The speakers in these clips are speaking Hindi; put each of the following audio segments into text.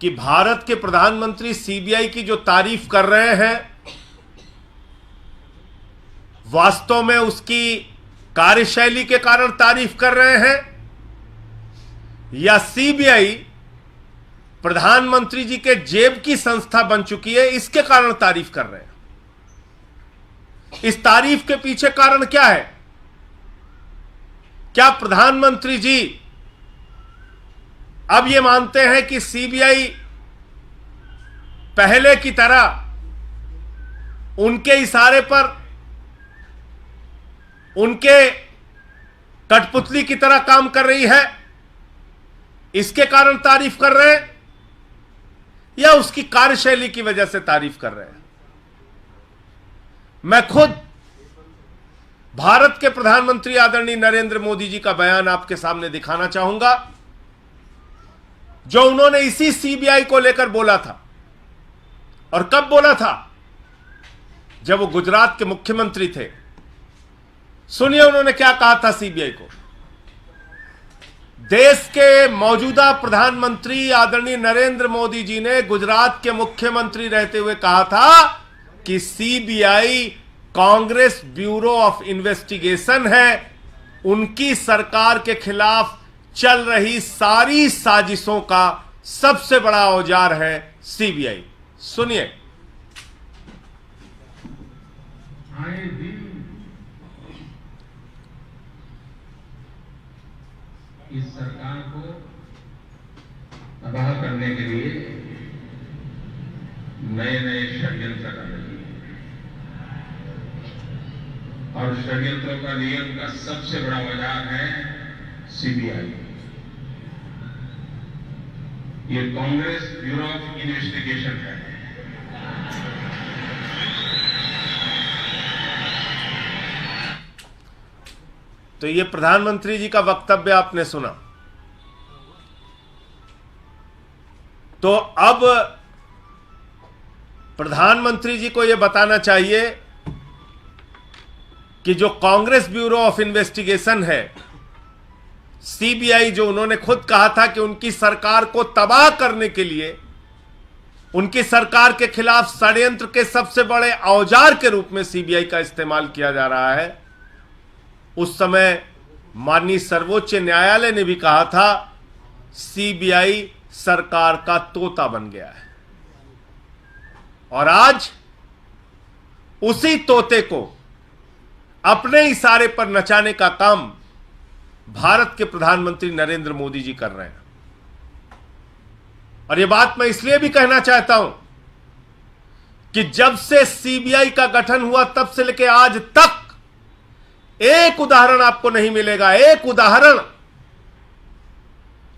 कि भारत के प्रधानमंत्री सीबीआई की जो तारीफ कर रहे हैं, वास्तव में उसकी कार्यशैली के कारण तारीफ कर रहे हैं या सीबीआई प्रधानमंत्री जी के जेब की संस्था बन चुकी है इसके कारण तारीफ कर रहे हैं? इस तारीफ के पीछे कारण क्या है? क्या प्रधानमंत्री जी अब यह मानते हैं कि सीबीआई पहले की तरह उनके इशारे पर, उनके कठपुतली की तरह काम कर रही है, इसके कारण तारीफ कर रहे हैं या उसकी कार्यशैली की वजह से तारीफ कर रहे हैं? मैं खुद भारत के प्रधानमंत्री आदरणीय नरेंद्र मोदी जी का बयान आपके सामने दिखाना चाहूंगा, जो उन्होंने इसी सीबीआई को लेकर बोला था। और कब बोला था? जब वो गुजरात के मुख्यमंत्री थे। सुनिए उन्होंने क्या कहा था सीबीआई को। देश के मौजूदा प्रधानमंत्री आदरणीय नरेंद्र मोदी जी ने गुजरात के मुख्यमंत्री रहते हुए कहा था कि CBI Congress bureau of investigation है, उनकी सरकार के खिलाफ चल रही सारी साजिशों का सबसे बड़ा औजार है सीबीआई। सुनिए। आए दिन इस सरकार को तबाह करने के लिए नए नए षड्यंत्र कर रही है और षड्यंत्रों का नियम का सबसे बड़ा औजार है सीबीआई। ये कांग्रेस ब्यूरो ऑफ इन्वेस्टिगेशन है। तो ये प्रधानमंत्री जी का वक्तव्य आपने सुना। तो अब प्रधानमंत्री जी को यह बताना चाहिए कि जो कांग्रेस ब्यूरो ऑफ इन्वेस्टिगेशन है, सीबीआई, जो उन्होंने खुद कहा था कि उनकी सरकार को तबाह करने के लिए, उनकी सरकार के खिलाफ षड्यंत्र के सबसे बड़े औजार के रूप में सीबीआई का इस्तेमाल किया जा रहा है, उस समय माननीय सर्वोच्च न्यायालय ने भी कहा था सीबीआई सरकार का तोता बन गया है। और आज उसी तोते को अपने इशारे पर नचाने का काम भारत के प्रधानमंत्री नरेंद्र मोदी जी कर रहे हैं। और यह बात मैं इसलिए भी कहना चाहता हूं कि जब से सीबीआई का गठन हुआ तब से लेकर आज तक एक उदाहरण आपको नहीं मिलेगा, एक उदाहरण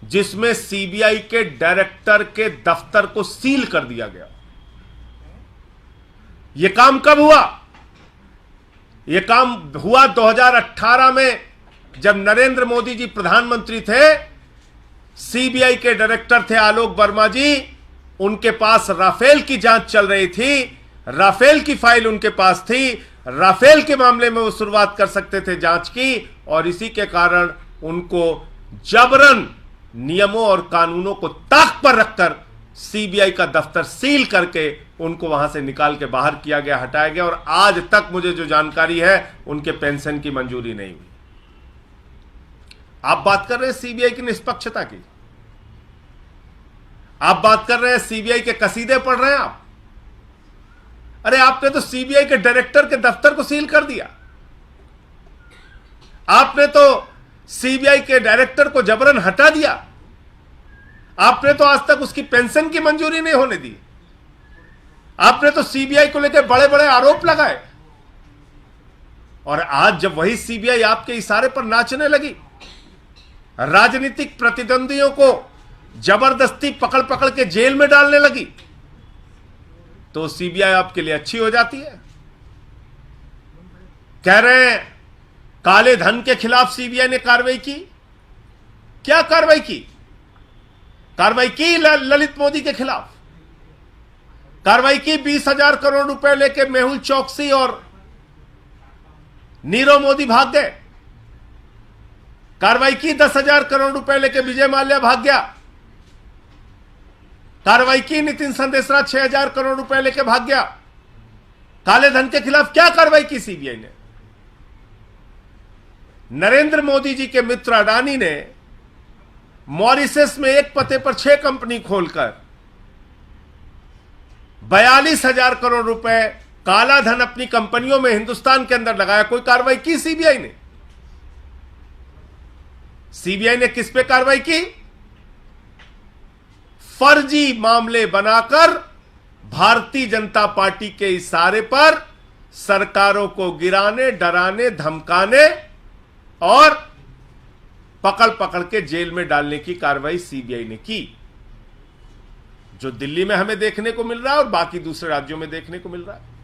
जिसमें सीबीआई के डायरेक्टर के दफ्तर को सील कर दिया गया। यह काम कब हुआ? यह काम हुआ 2018 में, जब नरेंद्र मोदी जी प्रधानमंत्री थे। सीबीआई के डायरेक्टर थे आलोक वर्मा जी, उनके पास राफेल की जांच चल रही थी, राफेल की फाइल उनके पास थी, राफेल के मामले में वो शुरुआत कर सकते थे जांच की, और इसी के कारण उनको जबरन नियमों और कानूनों को ताक पर रखकर सीबीआई का दफ्तर सील करके उनको वहां से निकाल के बाहर किया गया, हटाया गया। और आज तक मुझे जो जानकारी है उनके पेंशन की मंजूरी नहीं हुई। आप बात कर रहे हैं सीबीआई की निष्पक्षता की, आप बात कर रहे हैं सीबीआई के कसीदे पढ़ रहे हैं आप। अरे आपने तो सीबीआई के डायरेक्टर के दफ्तर को सील कर दिया, आपने तो सीबीआई के डायरेक्टर को जबरन हटा दिया, आपने तो आज तक उसकी पेंशन की मंजूरी नहीं होने दी, आपने तो सीबीआई को लेकर बड़े बड़े आरोप लगाए। और आज जब वही सीबीआई आपके इशारे पर नाचने लगी, राजनीतिक प्रतिद्वंदियों को जबरदस्ती पकड़ पकड़ के जेल में डालने लगी, तो सीबीआई आपके लिए अच्छी हो जाती है। कह रहे हैं काले धन के खिलाफ सीबीआई ने कार्रवाई की। क्या कार्रवाई की? कार्रवाई की ललित मोदी के खिलाफ, कार्रवाई की 20,000 करोड़ रुपए लेके मेहुल चौकसी और नीरव मोदी भाग गए, कार्रवाई की 10,000 करोड़ रुपए लेके विजय माल्या भाग गया, कार्रवाई की नितिन संदेशरा 6,000 करोड़ रुपए लेके भाग गया। काले धन के खिलाफ क्या कार्रवाई की सीबीआई ने? नरेंद्र मोदी जी के मित्र अडानी ने मॉरिशस में एक पते पर 6 कंपनी खोलकर 42,000 करोड़ रुपए काला धन अपनी कंपनियों में हिंदुस्तान के अंदर लगाया। कोई कार्रवाई की सीबीआई ने? सीबीआई ने किस पे कार्रवाई की? फर्जी मामले बनाकर भारतीय जनता पार्टी के इशारे पर सरकारों को गिराने, डराने, धमकाने और पकड़ पकड़ के जेल में डालने की कार्रवाई सीबीआई ने की, जो दिल्ली में हमें देखने को मिल रहा है और बाकी दूसरे राज्यों में देखने को मिल रहा है।